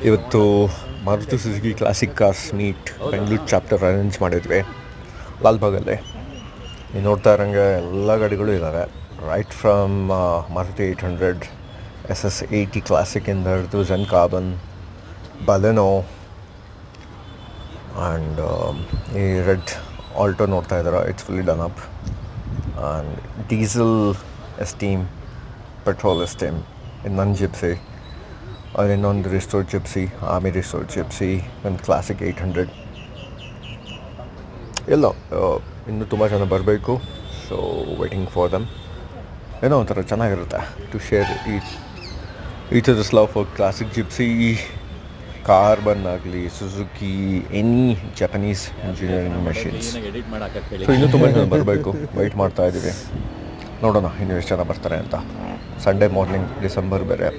ಇವತ್ತು Maruti Suzuki classic cars meet Bengaluru chapter arrange ಮಾಡಿದ್ವಿ ಲಾಲ್ಬಾಗಲ್ಲಿ. ನೀವು ನೋಡ್ತಾ ಇರೋಂಗೆ ಎಲ್ಲ ಗಾಡಿಗಳು ಇದ್ದಾವೆ. ರೈಟ್ ಫ್ರಮ್ ಮಾರುತಿ 800 SS80 ಕ್ಲಾಸಿಕ್ಕಿಂದ ಹಿಡಿದು ಝೆನ್ ಕಾರ್ಬನ್, ಬಲೆನೋ ಆ್ಯಂಡ್ ಈ ರೆಡ್ ಆಲ್ಟೋ ನೋಡ್ತಾ ಇದ್ದಾರೆ. It's fully done up. And diesel Esteem, petrol Esteem, ಇನ್ನೊಂದು ಜಿಪ್ಸಿ, ಇನ್ನೊಂದು restore Gypsy, army restore Gypsy, ಒಂದು ಕ್ಲಾಸಿಕ್ 800 ಎಲ್ಲ ಇನ್ನೂ ತುಂಬ ಜನ ಬರಬೇಕು. So waiting for them. ಏನೋ ಒಂಥರ ಚೆನ್ನಾಗಿರುತ್ತೆ to share each others love for classic Gypsy, Carbon ಆಗಲಿ, Suzuki, any Japanese engineering machines. So ಇನ್ನೂ ತುಂಬ ಜನ ಬರಬೇಕು. ವೆಯ್ಟ್ ಮಾಡ್ತಾ ಇದ್ದೀವಿ, ನೋಡೋಣ ಇನ್ನೂ ಎಷ್ಟು ಜನ ಬರ್ತಾರೆ ಅಂತ. ಸಂಡೇ ಮಾರ್ನಿಂಗ್, ಡಿಸೆಂಬರ್ ಬೇರೆ.